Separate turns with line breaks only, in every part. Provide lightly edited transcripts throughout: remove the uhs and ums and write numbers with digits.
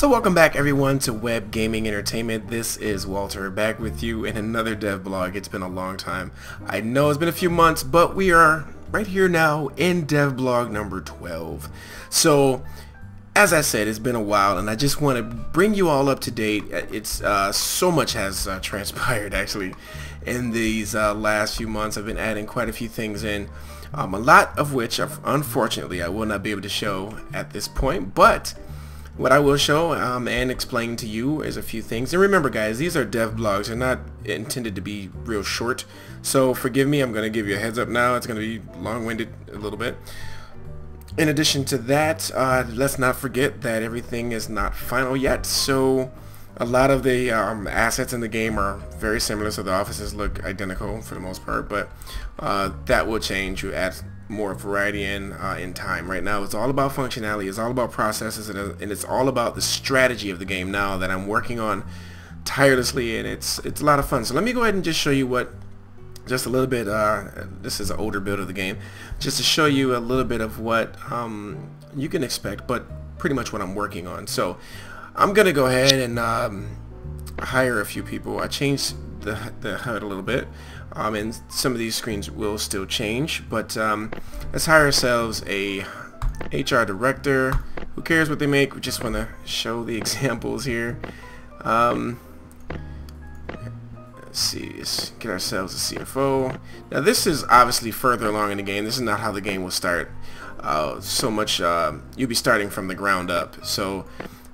So welcome back everyone to Web Gaming Entertainment. This is Walter back with you in another dev blog. It's been a long time. I know it's been a few months, but we are right here now in dev blog number 12. So as I said, it's been a while and I just want to bring you all up to date. It's so much has transpired actually in these last few months. I've been adding quite a few things in. A lot of which unfortunately I will not be able to show at this point, but what I will show and explain to you is a few things. And remember guys, these are dev blogs. They're not intended to be real short. So forgive me, I'm going to give you a heads up now. It's going to be long-winded a little bit. In addition to that, let's not forget that everything is not final yet. So a lot of the assets in the game are very similar. So the offices look identical for the most part. But that will change. You add more variety in time. Right now it's all about functionality, it's all about processes, and it's all about the strategy of the game now that I'm working on tirelessly, and it's a lot of fun. So let me go ahead and just show you just a little bit, this is an older build of the game, just to show you a little bit of what you can expect, but pretty much what I'm working on. So I'm gonna go ahead and hire a few people. I changed the HUD a little bit, and some of these screens will still change, but let's hire ourselves a HR director. Who cares what they make? We just want to show the examples here. Let's see, let's get ourselves a CFO. Now this is obviously further along in the game. This is not how the game will start. So much you'll be starting from the ground up. So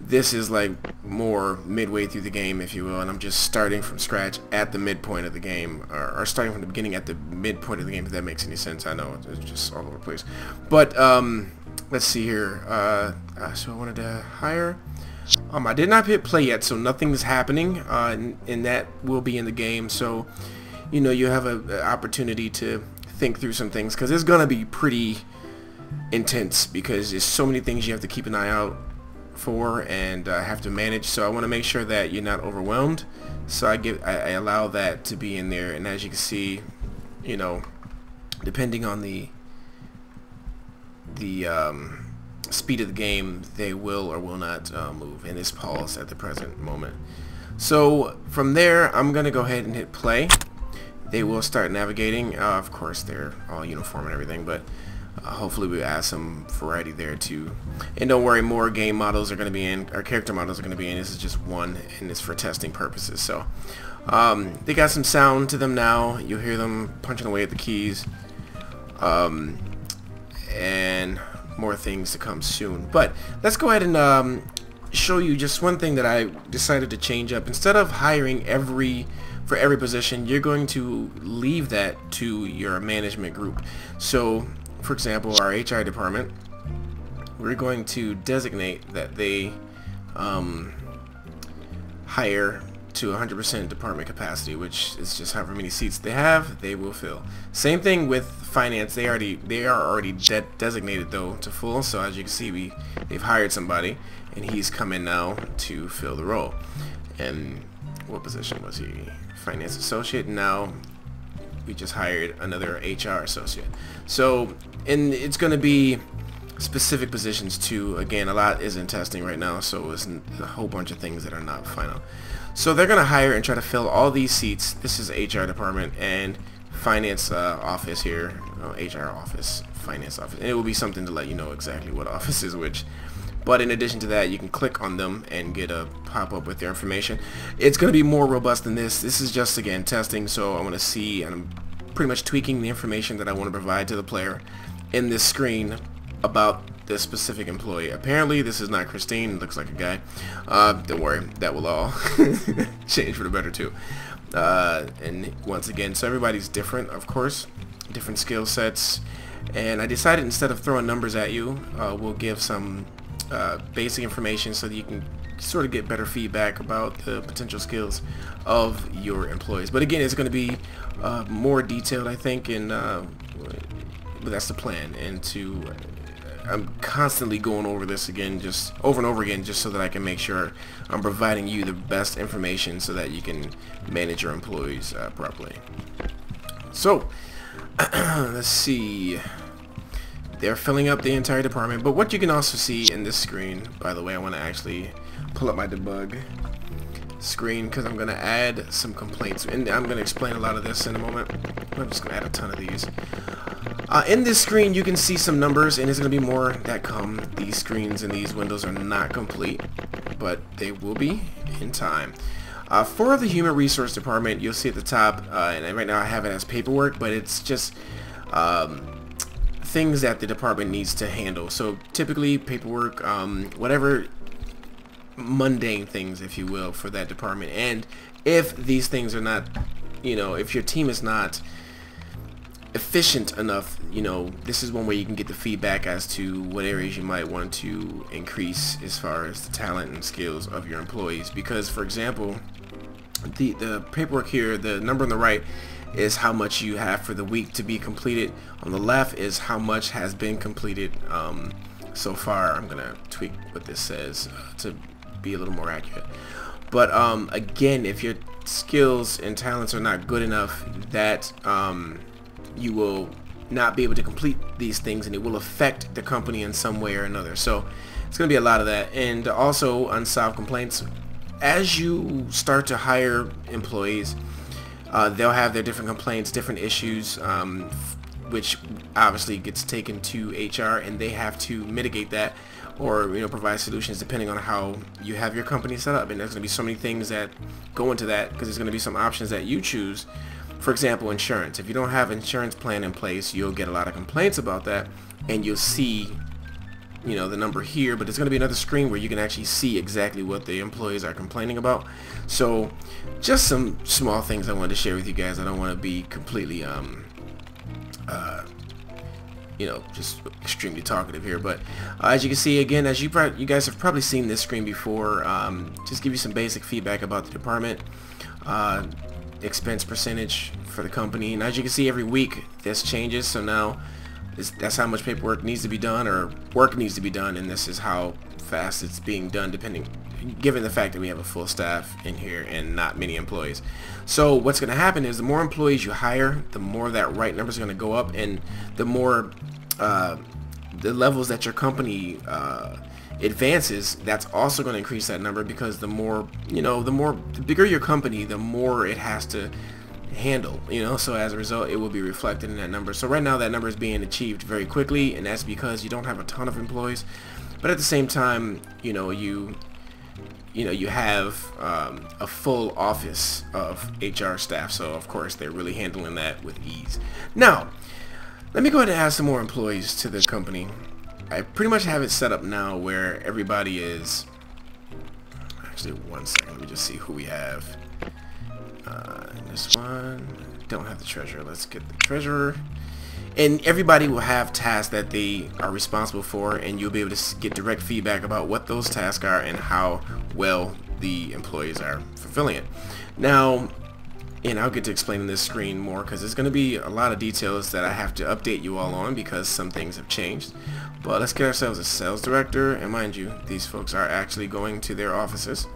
this is like more midway through the game, if you will, and I'm just starting from scratch at the midpoint of the game, or starting from the beginning at the midpoint of the game, if that makes any sense. I know it's just all over the place, but let's see here. So I wanted to hire. I did not hit play yet, so nothing's happening, and that will be in the game. So you know, you have an opportunity to think through some things, because it's gonna be pretty intense, because there's so many things you have to keep an eye out for and have to manage. So I want to make sure that you're not overwhelmed, so I allow that to be in there. And as you can see, you know, depending on the speed of the game, they will or will not move, and it's paused at the present moment. So from there I'm gonna go ahead and hit play. They will start navigating. Of course they're all uniform and everything, but hopefully we add some variety there too. And don't worry, more game models are going to be in, our character models are going to be in. This is just one, and it's for testing purposes. So they got some sound to them now. You'll hear them punching away at the keys, and more things to come soon. But let's go ahead and show you just one thing that I decided to change up. Instead of hiring for every position, you're going to leave that to your management group. So for example, our HR department, we're going to designate that they hire to 100% department capacity, which is just however many seats they have, they will fill. Same thing with finance. They are already designated though to full. So as you can see, they've hired somebody, and he's come in now to fill the role. And what position was he? Finance associate. Now we just hired another HR associate. So, and it's going to be specific positions too. Again, a lot is in testing right now, so it's a whole bunch of things that are not final. So they're going to hire and try to fill all these seats. This is HR department and finance office here. HR office, finance office. And it will be something to let you know exactly what office is which. But in addition to that, you can click on them and get a pop-up with their information. It's going to be more robust than this. This is just, again, testing, so I want to see, and I'm pretty much tweaking the information that I want to provide to the player in this screen about this specific employee. Apparently, this is not Christine. It looks like a guy. Don't worry, that will all change for the better too. And once again, so everybody's different, of course, different skill sets. And I decided instead of throwing numbers at you, we'll give some basic information so that you can sort of get better feedback about the potential skills of your employees. But again, it's going to be more detailed, I think, and but that's the plan. And I'm constantly going over this again, just over and over again, just so that I can make sure I'm providing you the best information so that you can manage your employees properly. So let's see. They're filling up the entire department, but what you can also see in this screen, by the way, I want to actually pull up my debug screen because I'm going to add some complaints, and I'm going to explain a lot of this in a moment. I'm just going to add a ton of these. In this screen you can see some numbers, and there's going to be more that come. These screens and these windows are not complete, but they will be in time. For the human resource department, you'll see at the top, and right now I have it as paperwork, but it's just things that the department needs to handle. So typically paperwork, whatever mundane things, if you will, for that department. And if these things are not, if your team is not efficient enough, this is one way you can get the feedback as to what areas you might want to increase as far as the talent and skills of your employees. Because, for example, the paperwork here, the number on the right is how much you have for the week to be completed. On the left is how much has been completed so far. I'm gonna tweak what this says to be a little more accurate. But again, if your skills and talents are not good enough, that you will not be able to complete these things, and it will affect the company in some way or another. So it's going to be a lot of that. And also unsolved complaints. As you start to hire employees, they'll have their different complaints, different issues, which obviously gets taken to HR, and they have to mitigate that, or provide solutions depending on how you have your company set up. And there's going to be so many things that go into that, because there's going to be some options that you choose. For example, insurance. If you don't have an insurance plan in place, you'll get a lot of complaints about that, and you'll see the number here, but there's going to be another screen where you can actually see exactly what the employees are complaining about. So just some small things I wanted to share with you guys. I don't want to be completely just extremely talkative here, but as you can see, again, as you guys have probably seen this screen before, just give you some basic feedback about the department, expense percentage for the company, and as you can see, every week this changes. So now that's how much paperwork needs to be done, or work needs to be done, and this is how fast it's being done, given the fact that we have a full staff in here and not many employees. So what's going to happen is the more employees you hire, the more that right number is going to go up, and the more the levels that your company advances, that's also going to increase that number, because the bigger your company, the more it has to handle, so as a result it will be reflected in that number. So right now that number is being achieved very quickly, and that's because you don't have a ton of employees, but at the same time you have a full office of HR staff, so of course they're really handling that with ease. Now let me go ahead and add some more employees to the company. I pretty much have it set up now where everybody is, actually one second, let me just see who we have. This one, don't have the treasurer. Let's get the treasurer. And everybody will have tasks that they are responsible for, and you'll be able to get direct feedback about what those tasks are and how well the employees are fulfilling it. Now, and I'll get to explaining this screen more, because there's going to be a lot of details that I have to update you all on, because some things have changed. But let's get ourselves a sales director, and mind you, these folks are actually going to their offices.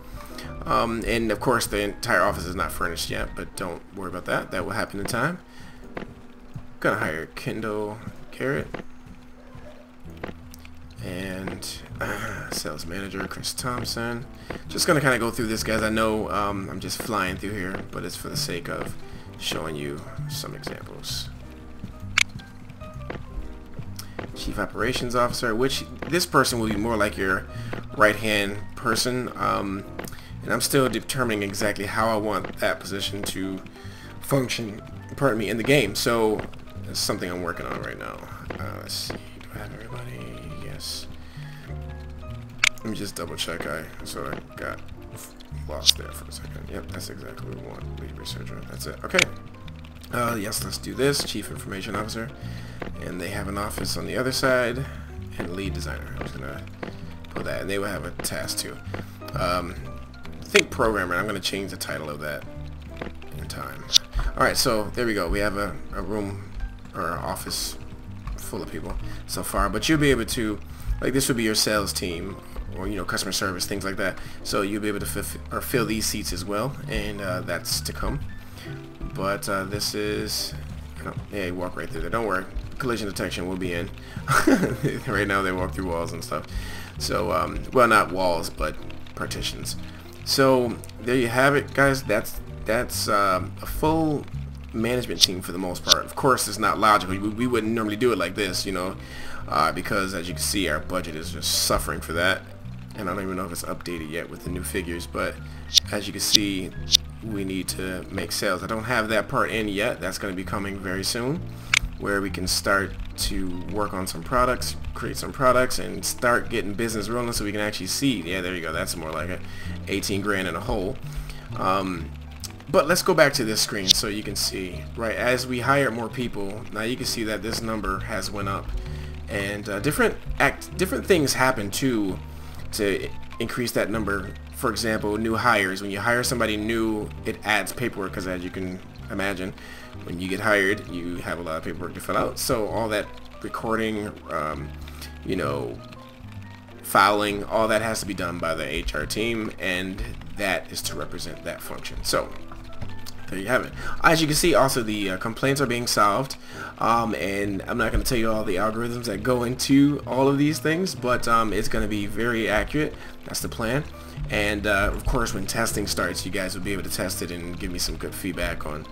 And of course the entire office is not furnished yet, but don't worry about that. That will happen in time. Gonna hire Kendall Garrett, and sales manager Chris Thompson. Just gonna kind of go through this, guys. I know I'm just flying through here, but it's for the sake of showing you some examples. Chief Operations Officer, which this person will be more like your right hand person, and I'm still determining exactly how I want that position to function, pardon me, in the game. So it's something I'm working on right now. Let's see, do I have everybody? Yes. Let me just double check. I got lost there for a second. Yep, that's exactly what we want. Lead researcher. That's it. Okay. Yes, let's do this. Chief Information Officer, and they have an office on the other side, and lead designer. I'm just gonna put that, and they will have a task too. Think programmer. I'm gonna change the title of that in time. All right, so there we go. We have a room or an office full of people so far, but you'll be able to, like, this would be your sales team, or customer service, things like that. So you'll be able to fill these seats as well, and that's to come. But this is, yeah, you walk right through there. Don't worry, collision detection will be in. Right now they walk through walls and stuff. So well, not walls, but partitions. So there you have it, guys. That's a full management team for the most part. Of course, it's not logical. We wouldn't normally do it like this, you know, because as you can see, our budget is just suffering for that. And I don't even know if it's updated yet with the new figures, but as you can see, we need to make sales. I don't have that part in yet. That's going to be coming very soon, where we can start to work on some products, create some products, and start getting business rolling so we can actually see. Yeah, there you go. That's more like 18 grand in a hole. But let's go back to this screen so you can see, right, as we hire more people, now you can see that this number has went up, and different things happen too to increase that number. For example, new hires. When you hire somebody new, it adds paperwork, because as you can imagine, when you get hired, you have a lot of paperwork to fill out. So all that recording, you know, filing, all that has to be done by the HR team, and that is to represent that function. So there you have it. As you can see, also the complaints are being solved, and I'm not going to tell you all the algorithms that go into all of these things, but it's going to be very accurate. That's the plan. And of course, when testing starts, you guys will be able to test it and give me some good feedback on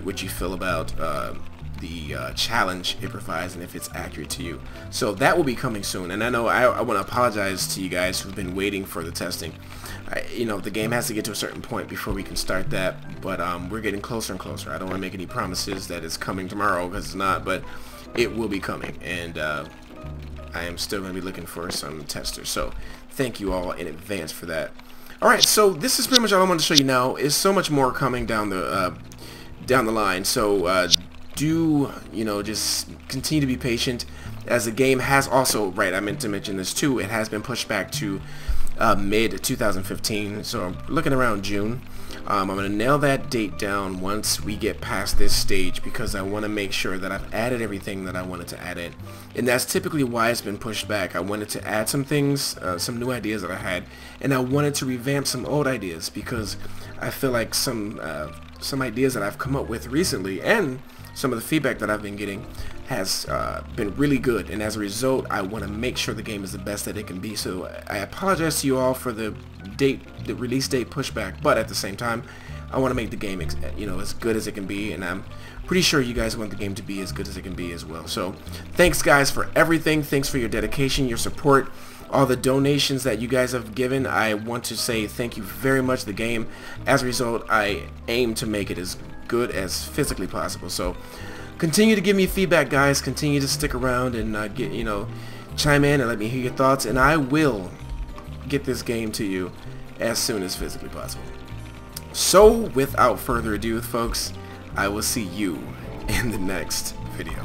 what you feel about the challenge it provides and if it's accurate to you. So that will be coming soon. And I know I want to apologize to you guys who've been waiting for the testing. You know, the game has to get to a certain point before we can start that, but we're getting closer and closer. I don't want to make any promises that it's coming tomorrow, because it's not, but it will be coming, and I am still going to be looking for some testers. So thank you all in advance for that. Alright, so this is pretty much all I wanted to show you now. Is so much more coming down the line, so do, you know, just continue to be patient, as the game has also, right, I meant to mention this too, it has been pushed back to mid 2015, so I'm looking around June. I'm going to nail that date down once we get past this stage, because I want to make sure that I've added everything that I wanted to add in, and that's typically why it's been pushed back. I wanted to add some things, some new ideas that I had, and I wanted to revamp some old ideas, because I feel like some ideas that I've come up with recently and some of the feedback that I've been getting has been really good, and as a result I want to make sure the game is the best that it can be. So I apologize to you all for the release date pushback, but at the same time I want to make the game, you know, as good as it can be, and I'm pretty sure you guys want the game to be as good as it can be as well. So thanks guys for everything. Thanks for your dedication, your support, all the donations that you guys have given. I want to say thank you very much. The game, as a result, I aim to make it as good as physically possible. So continue to give me feedback, guys. Continue to stick around and chime in and let me hear your thoughts, and I will get this game to you as soon as physically possible. So without further ado, folks, I will see you in the next video.